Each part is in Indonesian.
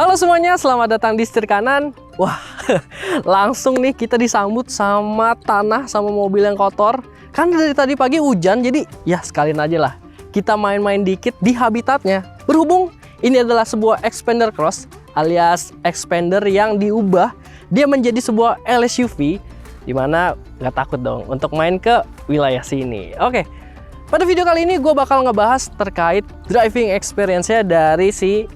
Halo semuanya, selamat datang di setir kanan. Wah, langsung nih kita disambut sama tanah, sama mobil yang kotor. Kan dari tadi pagi hujan, jadi ya sekalian aja lah kita main-main dikit di habitatnya. Berhubung ini adalah sebuah Xpander Cross alias Xpander yang diubah dia menjadi sebuah LSUV, dimana nggak takut dong untuk main ke wilayah sini. Oke, pada video kali ini gue bakal ngebahas terkait driving experience-nya dari si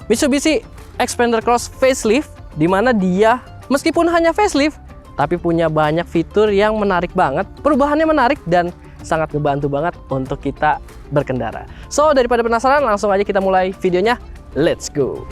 Mitsubishi Xpander Cross facelift, dimana dia meskipun hanya facelift tapi punya banyak fitur yang menarik banget. Perubahannya menarik dan sangat ngebantu banget untuk kita berkendara. So daripada penasaran, langsung aja kita mulai videonya. Let's go.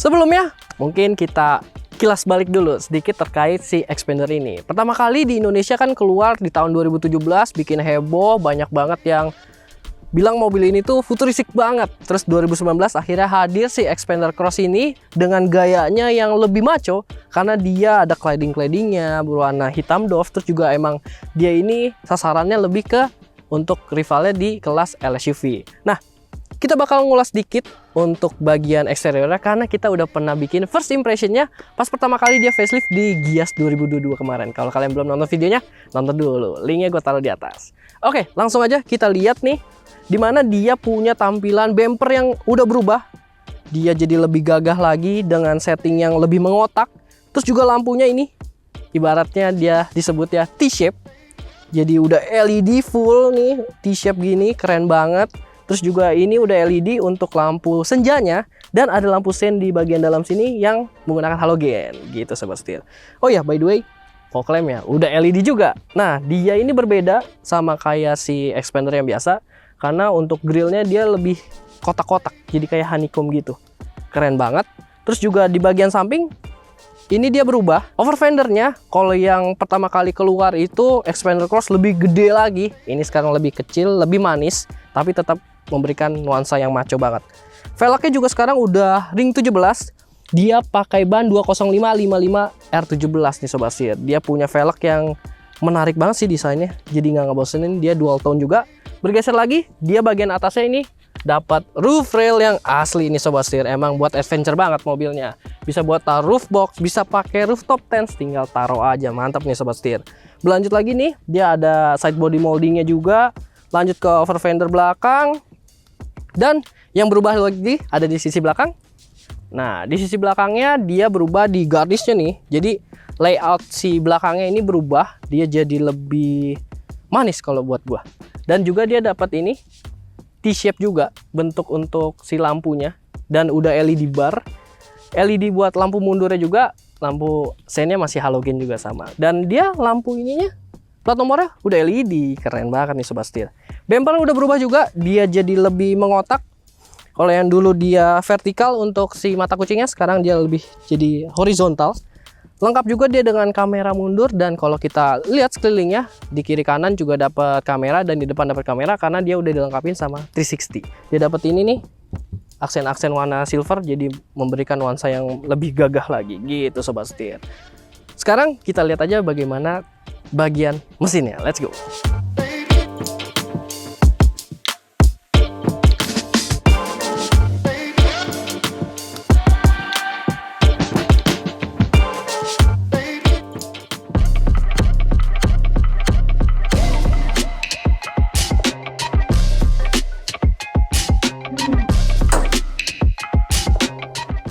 Sebelumnya, mungkin kita kilas balik dulu sedikit terkait si Xpander ini. Pertama kali di Indonesia kan keluar di tahun 2017, bikin heboh, banyak banget yang bilang mobil ini tuh futuristik banget. Terus 2019 akhirnya hadir si Xpander Cross ini dengan gayanya yang lebih maco, karena dia ada cladding-claddingnya berwarna hitam doff. Terus juga emang dia ini sasarannya lebih ke untuk rivalnya di kelas LSUV. Nah, kita bakal ngulas dikit untuk bagian eksteriornya karena kita udah pernah bikin first impressionnya pas pertama kali dia facelift di Gias 2022 kemarin. Kalau kalian belum nonton videonya, nonton dulu. Linknya gue taruh di atas. Oke, langsung aja kita lihat nih, dimana dia punya tampilan bumper yang udah berubah. Dia jadi lebih gagah lagi dengan setting yang lebih mengotak. Terus juga lampunya ini, ibaratnya dia disebut ya T-shape. Jadi udah LED full nih, T-shape gini, keren banget. Terus juga ini udah LED untuk lampu senjanya, dan ada lampu sen di bagian dalam sini yang menggunakan halogen gitu sobat setir. Oh ya, by the way, fog lampnya udah LED juga. Nah, dia ini berbeda sama kayak si Xpander yang biasa, karena untuk grillnya dia lebih kotak-kotak, jadi kayak honeycomb gitu. Keren banget. Terus juga di bagian samping ini dia berubah. Over fendernya, kalau yang pertama kali keluar itu Xpander Cross lebih gede lagi. Ini sekarang lebih kecil, lebih manis, tapi tetap memberikan nuansa yang maco banget. Velgnya juga sekarang udah ring 17. Dia pakai ban 205/55 R17 nih sobat setir. Dia punya velg yang menarik banget sih desainnya. Jadi nggak ngebosenin, dia dual tone juga. Bergeser lagi, dia bagian atasnya ini dapat roof rail yang asli ini sobat setir. Emang buat adventure banget mobilnya. Bisa buat taruh roof box, bisa pakai rooftop tent, tinggal taruh aja. Mantap nih sobat setir. Berlanjut lagi nih, dia ada side body moldingnya juga. Lanjut ke over fender belakang. Dan yang berubah lagi ada di sisi belakang. Nah, di sisi belakangnya dia berubah di garnisnya nih. Jadi layout si belakangnya ini berubah, dia jadi lebih manis kalau buat gua. Dan juga dia dapat ini T-shape juga bentuk untuk si lampunya, dan udah LED bar. LED buat lampu mundurnya juga, lampu sennya masih halogen juga sama. Dan dia lampu ininya, plat nomornya udah LED, keren banget nih sobat setir. Bumper udah berubah juga, dia jadi lebih mengotak. Kalau yang dulu dia vertikal untuk si mata kucingnya, sekarang dia lebih jadi horizontal. Lengkap juga dia dengan kamera mundur, dan kalau kita lihat sekelilingnya, di kiri kanan juga dapat kamera dan di depan dapat kamera karena dia udah dilengkapin sama 360. Dia dapat ini nih, aksen-aksen warna silver, jadi memberikan nuansa yang lebih gagah lagi gitu sobat setir. Sekarang kita lihat aja bagaimana bagian mesinnya. Let's go.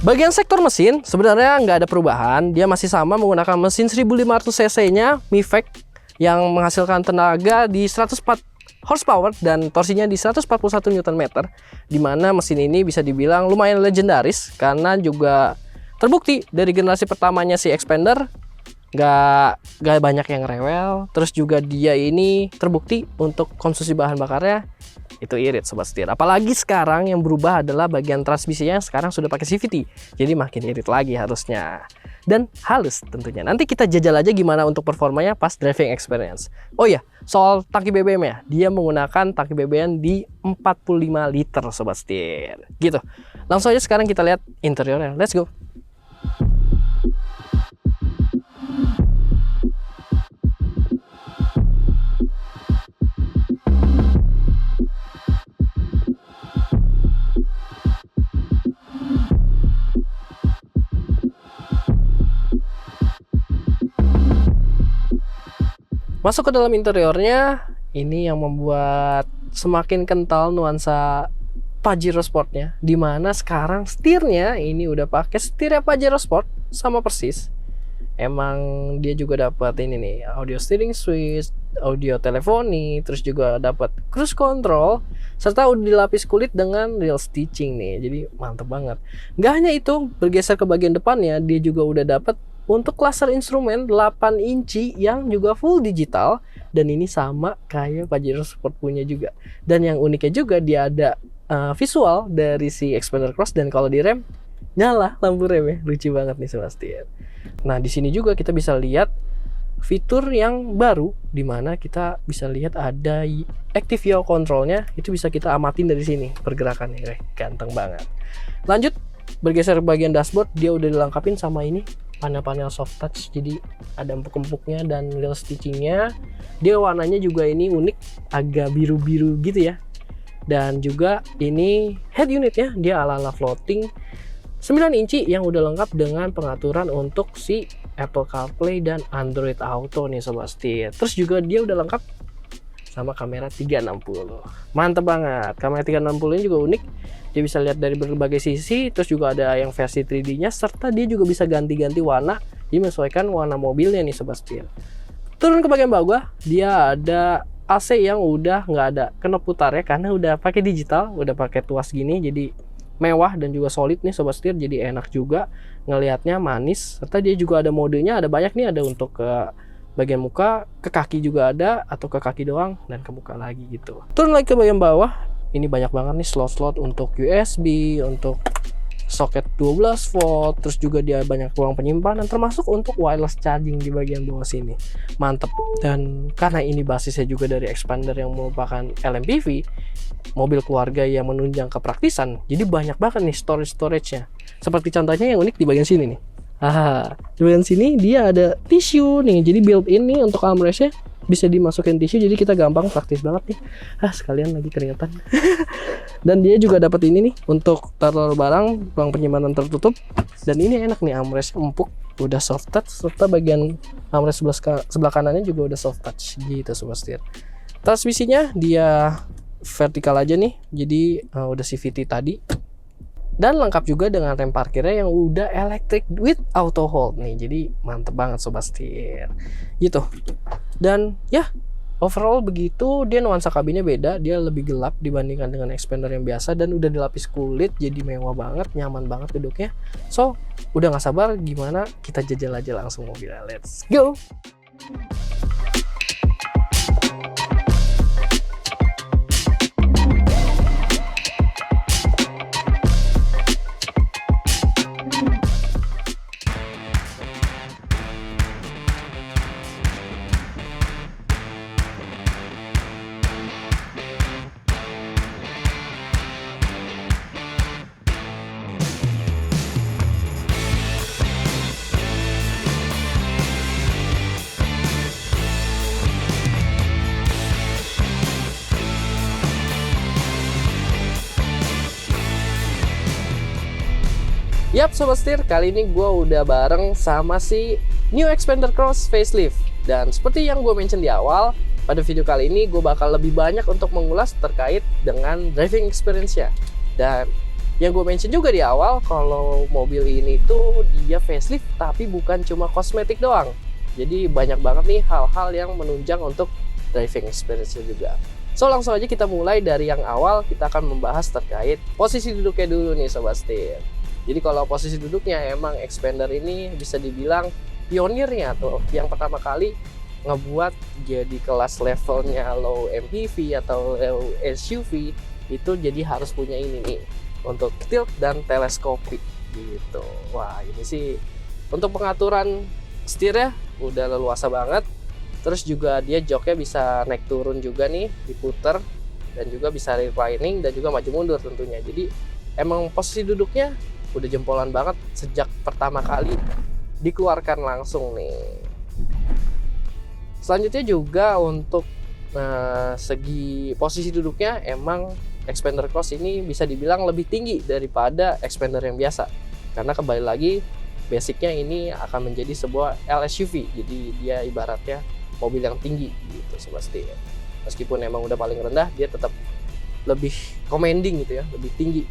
Bagian sektor mesin sebenarnya nggak ada perubahan, dia masih sama menggunakan mesin 1500 cc-nya Mivec yang menghasilkan tenaga di 104 horsepower dan torsinya di 141 Nm, dimana mesin ini bisa dibilang lumayan legendaris karena juga terbukti dari generasi pertamanya si Xpander nggak banyak yang rewel. Terus juga dia ini terbukti untuk konsumsi bahan bakarnya itu irit sobat setir. Apalagi sekarang yang berubah adalah bagian transmisinya, sekarang sudah pakai CVT, jadi makin irit lagi harusnya. dan halus tentunya. Nanti kita jajal aja gimana untuk performanya pas driving experience. Oh iya, soal tangki BBM ya, dia menggunakan tangki BBM di 45 liter sobat setir. Gitu. Langsung aja sekarang kita lihat interiornya. Let's go. Masuk ke dalam interiornya, ini yang membuat semakin kental nuansa Pajero Sportnya, dimana sekarang setirnya ini udah pakai setirnya Pajero Sport sama persis. Emang dia juga dapat ini nih, audio steering switch, audio teleponi, terus juga dapat cruise control, serta udah dilapis kulit dengan real stitching nih. Jadi mantep banget. Nggak hanya itu, bergeser ke bagian depannya, dia juga udah dapat untuk cluster instrumen 8 inci yang juga full digital, dan ini sama kayak Pajero Sport punya juga. Dan yang uniknya juga dia ada visual dari si Xpander Cross, dan kalau di rem nyala lampu rem ya, lucu banget nih Sebastian. Nah di sini juga kita bisa lihat fitur yang baru, dimana kita bisa lihat ada active yaw controlnya, itu bisa kita amatin dari sini pergerakannya, ganteng banget. Lanjut bergeser ke bagian dashboard, dia udah dilengkapin sama ini panel-panel soft touch, jadi ada empuk-empuknya dan real stitchingnya. Dia warnanya juga ini unik, agak biru-biru gitu ya. Dan juga ini head unitnya dia ala-ala floating 9 inci yang udah lengkap dengan pengaturan untuk si Apple CarPlay dan Android Auto nih Sobat Setir. Terus juga dia udah lengkap sama kamera 360. Mantep banget. Kamera 360 ini juga unik. Dia bisa lihat dari berbagai sisi, terus juga ada yang versi 3D-nya, serta dia juga bisa ganti-ganti warna, jadi menyesuaikan warna mobilnya nih Sobat Setir. Turun ke bagian bawah, dia ada AC yang udah nggak ada knop putar ya, karena udah pakai digital, udah pakai tuas gini, jadi mewah dan juga solid nih Sobat Setir, jadi enak juga ngelihatnya, manis. Serta dia juga ada modenya, ada banyak nih, ada untuk ke bagian muka, ke kaki juga ada, atau ke kaki doang dan ke muka lagi gitu. Turun lagi ke bagian bawah, ini banyak banget nih slot-slot untuk USB, untuk soket 12 volt, terus juga dia banyak ruang penyimpanan, termasuk untuk wireless charging di bagian bawah sini. Mantep. Dan karena ini basisnya juga dari Xpander yang merupakan LMPV, mobil keluarga yang menunjang kepraktisan, jadi banyak banget nih storage-nya. Seperti contohnya yang unik di bagian sini nih. Di bagian sini dia ada tisu nih, jadi built-in nih untuk armrestnya, bisa dimasukin tisu, jadi kita gampang, praktis banget nih. Sekalian lagi keringetan. Dan dia juga dapat ini nih untuk taruh barang, ruang penyimpanan tertutup. Dan ini enak nih, armrest empuk, udah soft touch, serta bagian armrest sebelah kanannya juga udah soft touch gitu Sobat Setir. Transmisinya dia vertikal aja nih, jadi udah CVT tadi. Dan lengkap juga dengan rem parkirnya yang udah electric with auto hold nih, jadi mantep banget Sobat Setir gitu. Dan ya overall begitu, dia nuansa kabinnya beda, dia lebih gelap dibandingkan dengan Xpander yang biasa, dan udah dilapis kulit, jadi mewah banget, nyaman banget duduknya. So udah gak sabar, gimana kita jajal aja langsung mobilnya, let's go. Yap Sobat Setir, kali ini gue udah bareng sama si New Xpander Cross facelift. Dan seperti yang gue mention di awal, pada video kali ini gue bakal lebih banyak untuk mengulas terkait dengan driving experience-nya. Dan yang gue mention juga di awal, kalau mobil ini tuh dia facelift tapi bukan cuma kosmetik doang. Jadi banyak banget nih hal-hal yang menunjang untuk driving experience-nya juga. So langsung aja kita mulai dari yang awal, kita akan membahas terkait posisi duduknya dulu nih Sobat Setir. Jadi kalau posisi duduknya emang Xpander ini bisa dibilang pionirnya, atau yang pertama kali ngebuat jadi kelas levelnya low MPV atau low SUV itu, jadi harus punya ini nih untuk tilt dan teleskopik gitu. Wah ini sih Untuk pengaturan setirnya udah leluasa banget. Terus juga dia joknya bisa naik turun juga nih, diputer, dan juga bisa reclining dan juga maju mundur tentunya. Jadi emang posisi duduknya udah jempolan banget sejak pertama kali dikeluarkan langsung nih. Selanjutnya juga untuk segi posisi duduknya, emang Xpander Cross ini bisa dibilang lebih tinggi daripada Xpander yang biasa. Karena kembali lagi, basicnya ini akan menjadi sebuah LSUV. Jadi dia ibaratnya mobil yang tinggi gitu pasti. Meskipun emang udah paling rendah, dia tetap lebih commanding gitu ya, lebih tinggi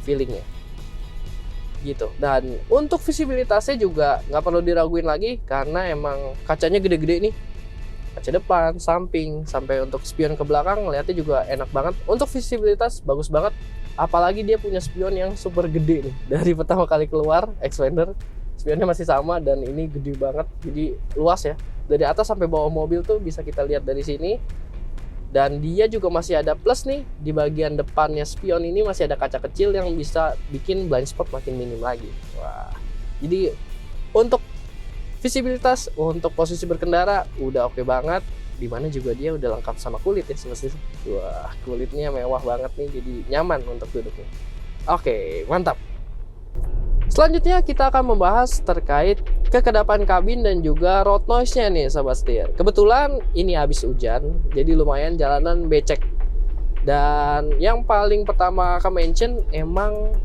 feelingnya gitu. Dan untuk visibilitasnya juga nggak perlu diraguin lagi karena emang kacanya gede-gede nih, kaca depan, samping, sampai untuk spion ke belakang ngeliatnya juga enak banget. Untuk visibilitas bagus banget, apalagi dia punya spion yang super gede nih. Dari pertama kali keluar Xpander, spionnya masih sama dan ini gede banget, jadi luas ya. Dari atas sampai bawah mobil tuh bisa kita lihat dari sini. Dan dia juga masih ada plus nih, di bagian depannya spion ini masih ada kaca kecil yang bisa bikin blind spot makin minim lagi. Wah, jadi untuk visibilitas, untuk posisi berkendara udah oke banget. Dimana juga dia udah lengkap sama kulit ya semestinya. Wah, kulitnya mewah banget nih, jadi nyaman untuk duduknya. Oke, mantap. Selanjutnya kita akan membahas terkait kekedapan kabin dan juga road noise-nya nih Sobat Setir. Kebetulan ini habis hujan, jadi lumayan jalanan becek. Dan yang paling pertama akan mention, emang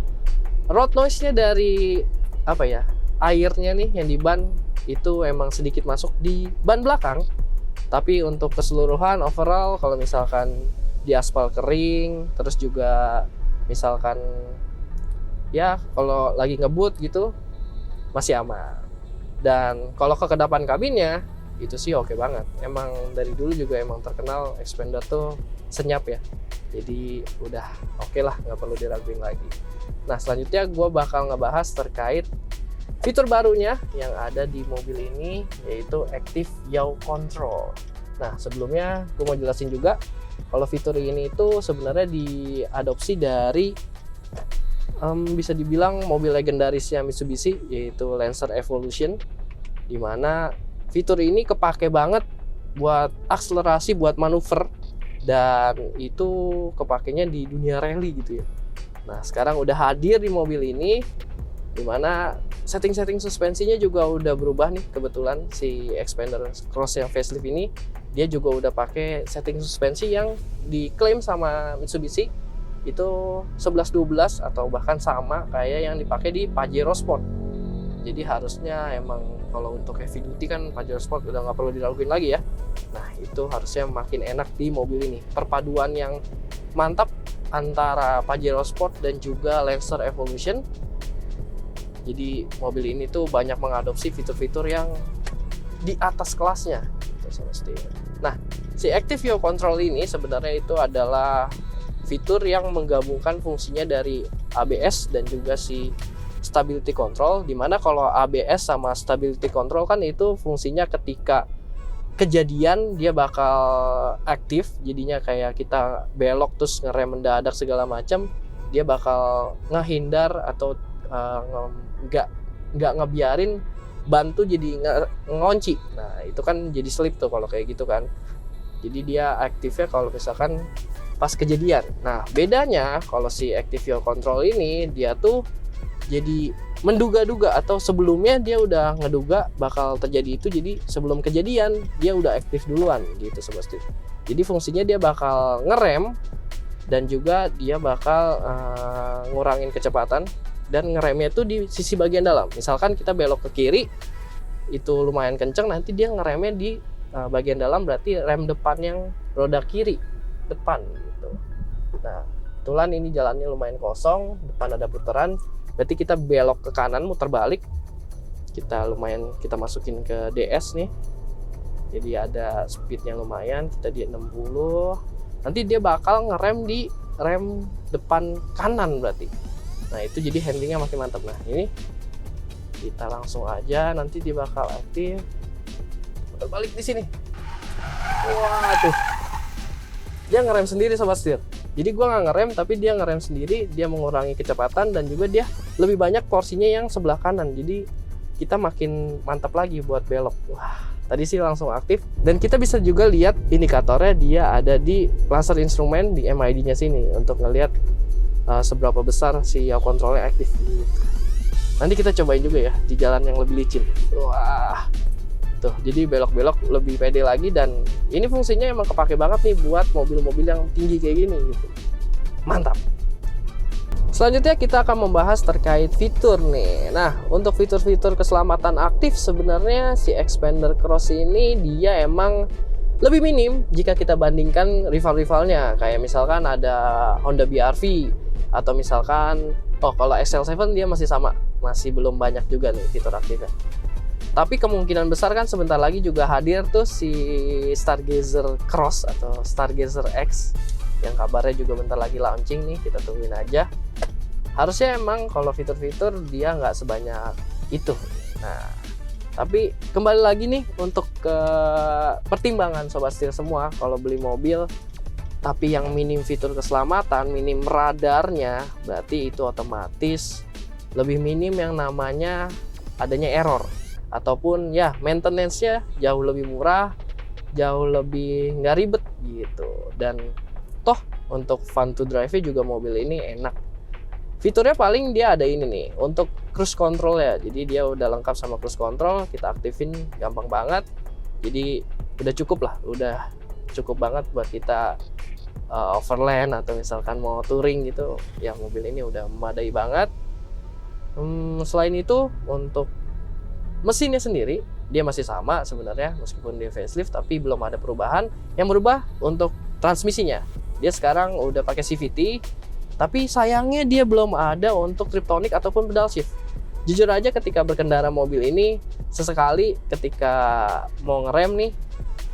road noise-nya dari airnya nih yang di ban itu emang sedikit masuk di ban belakang. Tapi untuk keseluruhan overall, kalau misalkan di aspal kering, terus juga misalkan ya kalau lagi ngebut gitu masih aman. Dan kalau kekedapan kabinnya itu sih oke banget. Emang dari dulu juga emang terkenal Xpander tuh senyap ya, jadi udah oke lah, nggak perlu diraguin lagi. Nah selanjutnya gue bakal ngebahas terkait fitur barunya yang ada di mobil ini, yaitu Active Yaw Control. Nah sebelumnya gue mau jelasin juga kalau fitur ini itu sebenarnya diadopsi dari bisa dibilang mobil legendarisnya Mitsubishi, yaitu Lancer Evolution, dimana fitur ini kepake banget buat akselerasi, buat manuver, dan itu kepakainya di dunia rally gitu ya. Nah sekarang udah hadir di mobil ini, dimana setting-setting suspensinya juga udah berubah nih. Kebetulan si Xpander Cross yang facelift ini dia juga udah pakai setting suspensi yang diklaim sama Mitsubishi itu 11-12 atau bahkan sama kayak yang dipakai di Pajero Sport. Jadi harusnya emang kalau untuk heavy duty kan Pajero Sport udah nggak perlu diraguin lagi ya. Nah itu harusnya makin enak di mobil ini. Perpaduan yang mantap antara Pajero Sport dan juga Lancer Evolution. Jadi mobil ini tuh banyak mengadopsi fitur-fitur yang di atas kelasnya gitu semestinya. Nah si Active Yaw Control ini sebenarnya itu adalah fitur yang menggabungkan fungsinya dari ABS dan juga si Stability Control, dimana kalau ABS sama Stability Control kan itu fungsinya ketika kejadian dia bakal aktif, jadinya kayak kita belok terus ngerem mendadak segala macam, dia bakal ngehindar atau nggak ngebiarin ban tuh jadi ngunci. Nah itu kan jadi slip tuh kalau kayak gitu kan. Jadi dia aktifnya kalau misalkan pas kejadian. Nah bedanya kalau si Active Yaw Control ini dia tuh jadi menduga-duga, atau sebelumnya dia udah ngeduga bakal terjadi itu, jadi sebelum kejadian dia udah aktif duluan gitu Sobat Setir. Jadi fungsinya dia bakal ngerem dan juga dia bakal ngurangin kecepatan, dan ngeremnya itu di sisi bagian dalam. Misalkan kita belok ke kiri itu lumayan kenceng, nanti dia ngeremnya di bagian dalam, berarti rem depan yang roda kiri depan gitu. Nah kebetulan ini jalannya lumayan kosong, depan ada puteran, berarti kita belok ke kanan muter balik, kita masukin ke DS nih, jadi ada speednya lumayan, kita di 60, nanti dia bakal ngerem di rem depan kanan berarti. Nah itu jadi handlingnya makin mantap. Nah ini kita langsung aja, nanti dia bakal aktif, muter balik di sini. Waduh, dia ngerem sendiri Sobat Setir. Jadi gua nggak ngerem, tapi dia ngerem sendiri, dia mengurangi kecepatan, dan juga dia lebih banyak porsinya yang sebelah kanan. Jadi kita makin mantap lagi buat belok. Wah, tadi sih langsung aktif. Dan kita bisa juga lihat indikatornya, dia ada di laser instrumen di MID-nya sini untuk ngelihat seberapa besar si yaw controlnya aktif gitu. Nanti kita cobain juga ya di jalan yang lebih licin. Wah, tuh, jadi belok-belok lebih pede lagi, dan ini fungsinya emang kepake banget nih buat mobil-mobil yang tinggi kayak gini gitu. Mantap. Selanjutnya kita akan membahas terkait fitur nih. Nah, untuk fitur-fitur keselamatan aktif sebenarnya si Xpander Cross ini dia emang lebih minim jika kita bandingkan rival-rivalnya. Kayak misalkan ada Honda BR-V, atau misalkan kalau XL7 dia masih sama, masih belum banyak juga nih fitur aktifnya. Tapi kemungkinan besar kan sebentar lagi juga hadir tuh si Stargazer Cross atau Stargazer X, yang kabarnya juga bentar lagi launching nih, kita tungguin aja. Harusnya emang kalau fitur-fitur dia nggak sebanyak itu. Nah, tapi kembali lagi nih untuk ke pertimbangan Sobat Setir semua, kalau beli mobil tapi yang minim fitur keselamatan, minim radarnya, berarti itu otomatis lebih minim yang namanya adanya error, ataupun ya maintenance-nya jauh lebih murah, jauh lebih nggak ribet gitu. Dan toh untuk fun to drive-nya juga mobil ini enak. Fiturnya paling dia ada ini nih untuk cruise control ya. Jadi dia udah lengkap sama cruise control, kita aktifin gampang banget. Jadi udah cukup lah, udah cukup banget buat kita overland atau misalkan mau touring gitu. Ya mobil ini udah memadai banget. Selain itu untuk mesinnya sendiri dia masih sama sebenarnya, meskipun dia facelift tapi belum ada perubahan. Yang berubah untuk transmisinya, dia sekarang udah pakai CVT, tapi sayangnya dia belum ada untuk triptonic ataupun pedal shift. Jujur aja ketika berkendara mobil ini, sesekali ketika mau ngerem nih,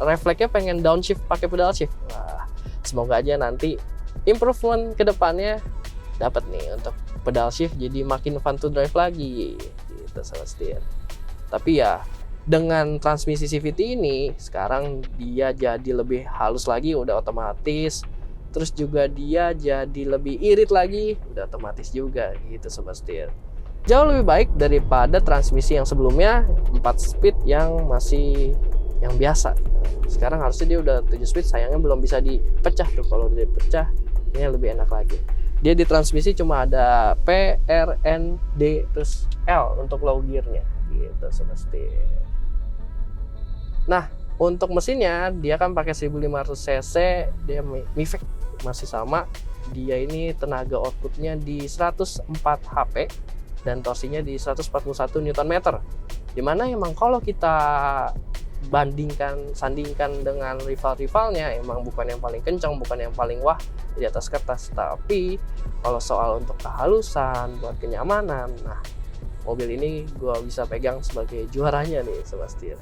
refleksnya pengen downshift pakai pedal shift. Wah, semoga aja nanti improvement ke depannya dapat nih untuk pedal shift, jadi makin fun to drive lagi gitu Sobat Setir. Tapi ya dengan transmisi CVT ini sekarang dia jadi lebih halus lagi, udah otomatis. Terus juga dia jadi lebih irit lagi, udah otomatis juga gitu Sobat Setir. Jauh lebih baik daripada transmisi yang sebelumnya 4 speed yang masih yang biasa. Sekarang harusnya dia udah 7 speed, sayangnya belum bisa dipecah tuh. Kalau dia pecah ini lebih enak lagi. Dia di transmisi cuma ada P, R, N, D, terus L untuk low gearnya gitu Sobat Setir. Nah, untuk mesinnya dia kan pakai 1500 cc, dia Mivec masih sama. Dia ini tenaga outputnya di 104 HP dan torsinya di 141 Nm. Dimana emang kalau kita sandingkan dengan rival-rivalnya, emang bukan yang paling kencang, bukan yang paling wah di atas kertas. Tapi kalau soal untuk kehalusan, buat kenyamanan, nah mobil ini gua bisa pegang sebagai juaranya nih Sobat Setir.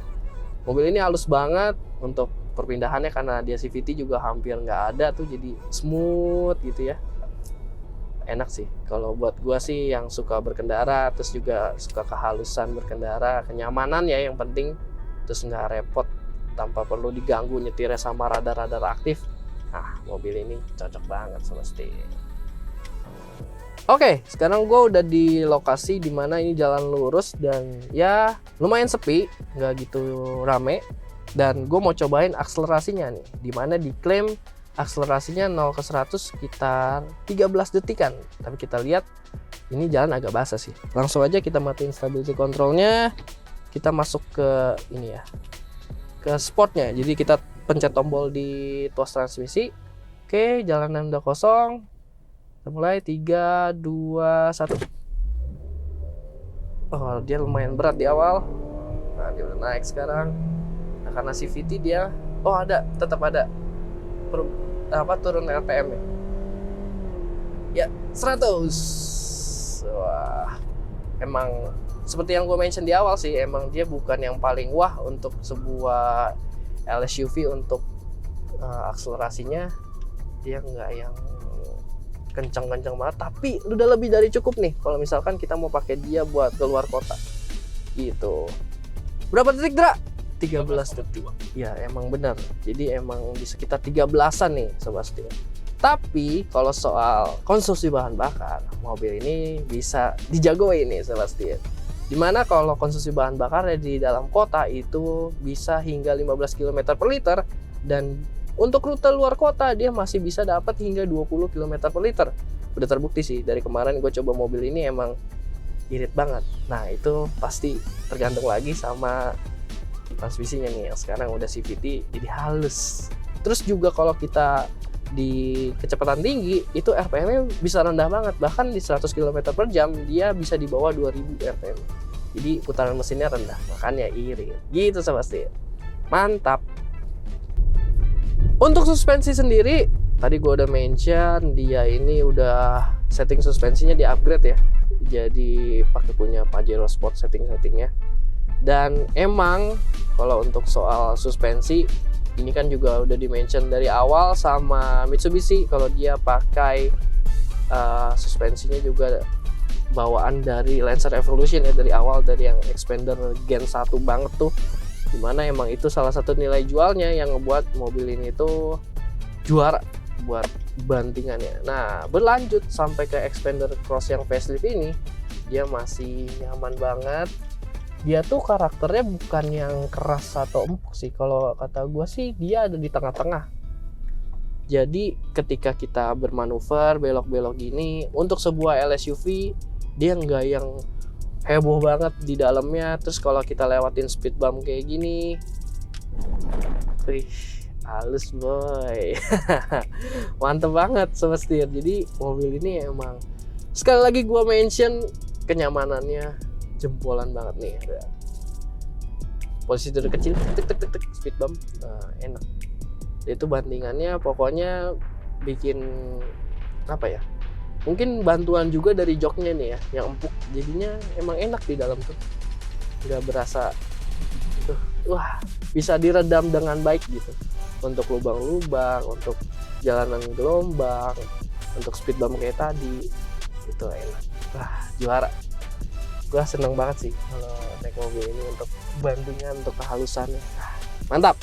Mobil ini halus banget untuk perpindahannya karena dia CVT juga hampir nggak ada tuh, jadi smooth gitu ya. Enak sih kalau buat gua sih yang suka berkendara, terus juga suka kehalusan berkendara, kenyamanan ya yang penting, terus nggak repot tanpa perlu diganggu nyetirnya sama radar-radar aktif. Nah, mobil ini cocok banget Sobat Setir. Oke, sekarang gue udah di lokasi dimana ini jalan lurus dan ya lumayan sepi, nggak gitu rame. Dan gue mau cobain akselerasinya nih, dimana diklaim akselerasinya 0 ke 100 sekitar 13 detikan. Tapi kita lihat ini jalan agak basah sih. Langsung aja kita matiin stability controlnya, kita masuk ke ini ya, ke sportnya. Jadi kita pencet tombol di tuas transmisi. Oke, jalanan udah kosong. Kita mulai 3, 2, 1. Oh, dia lumayan berat di awal. Nah, dia udah naik sekarang. Nah, karena CVT dia, tetap ada turun RPM -nya. Ya, 100. Wah, emang seperti yang gue mention di awal sih, emang dia bukan yang paling wah untuk sebuah LSUV untuk akselerasinya. Dia nggak yang kencang-kencang banget, tapi udah lebih dari cukup nih kalau misalkan kita mau pakai dia buat keluar kota gitu. Berapa detik, Dra? 13 detik. Ya, emang benar. Jadi emang di sekitar 13-an nih Sobat Setir. Tapi kalau soal konsumsi bahan bakar, mobil ini bisa dijagoin nih Sobat Setir. Dimana kalau konsumsi bahan bakarnya di dalam kota itu bisa hingga 15 km per liter, dan untuk rute luar kota dia masih bisa dapat hingga 20 km per liter. Udah terbukti sih, dari kemarin gue coba mobil ini emang irit banget. Nah itu pasti tergantung lagi sama transmisinya nih, yang sekarang udah CVT jadi halus. Terus juga kalau kita di kecepatan tinggi itu RPM-nya bisa rendah banget, bahkan di 100 km per jam dia bisa di bawah 2000 RPM. Jadi putaran mesinnya rendah, makanya irit gitu Sobat Setir. Mantap. Untuk suspensi sendiri tadi gue udah mention, dia ini udah setting suspensinya di upgrade ya, jadi pakai punya Pajero Sport settingnya. Dan emang kalau untuk soal suspensi ini kan juga udah di-mention dari awal sama Mitsubishi, kalau dia pakai suspensinya juga bawaan dari Lancer Evolution ya, dari awal, dari yang Expander Gen 1 banget tuh, dimana emang itu salah satu nilai jualnya yang ngebuat mobil ini tuh juara buat bantingannya. Nah berlanjut sampai ke Expander Cross yang facelift ini, dia masih nyaman banget. Dia tuh karakternya bukan yang keras atau empuk sih, kalau kata gue sih dia ada di tengah-tengah. Jadi ketika kita bermanuver belok-belok gini untuk sebuah LSUV, dia nggak yang heboh banget di dalamnya. Terus kalau kita lewatin speed bump kayak gini, wih, halus boy. Mantep banget Sobat Setir. Jadi mobil ini emang sekali lagi gue mention kenyamanannya jempolan banget nih. Posisi duduk kecil, tek speed bump, enak. Itu bandingannya pokoknya bikin apa ya? Mungkin bantuan juga dari joknya nih ya, yang empuk. Jadinya emang enak di dalam tuh, nggak berasa wah, bisa diredam dengan baik gitu. Untuk lubang-lubang, untuk jalanan gelombang, untuk speed bump kayak tadi, itu enak. Wah, juara. Gue seneng banget sih kalau naik mobil ini untuk bandingan, untuk kehalusannya. Mantap.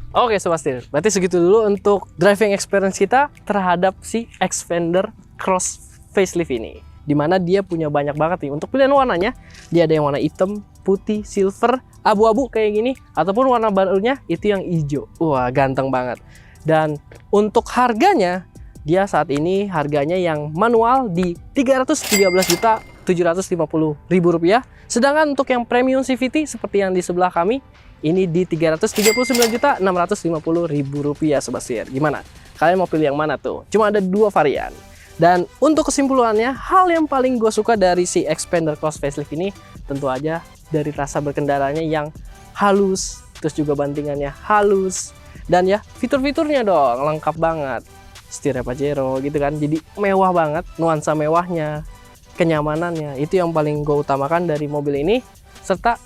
Oke Sobat Setir, berarti segitu dulu untuk driving experience kita terhadap si Expander Cross facelift ini, dimana dia punya banyak banget nih untuk pilihan warnanya. Dia ada yang warna hitam, putih, silver, abu-abu kayak gini, ataupun warna barunya itu yang hijau. Wah ganteng banget. Dan untuk harganya, dia saat ini harganya yang manual di Rp313.750.000. Sedangkan untuk yang premium CVT seperti yang di sebelah kami, ini di Rp339.650.000 Sobat Setir. Gimana? Kalian mau pilih yang mana tuh? Cuma ada 2 varian. Dan untuk kesimpulannya, hal yang paling gue suka dari si Expander Cross facelift ini tentu aja dari rasa berkendaranya yang halus, terus juga bantingannya halus, dan ya fitur-fiturnya dong lengkap banget. Setirnya Pajero gitu kan, jadi mewah banget, nuansa mewahnya, kenyamanannya, itu yang paling gue utamakan dari mobil ini, serta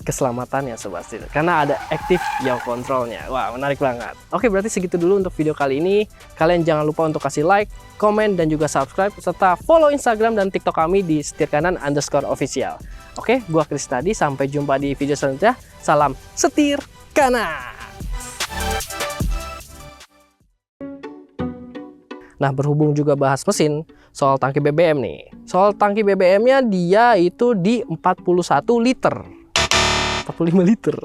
keselamatannya Sobat Setir, karena ada active yaw controlnya. Wah menarik banget. Oke, berarti segitu dulu untuk video kali ini. Kalian jangan lupa untuk kasih like, komen, dan juga subscribe, serta follow Instagram dan TikTok kami di setirkanan_official. Oke, gua Chris tadi, sampai jumpa di video selanjutnya. Salam setir kanan. Nah, berhubung juga bahas mesin, soal tangki BBM nih. Soal tangki BBM-nya dia itu di 41 liter. 45 liter.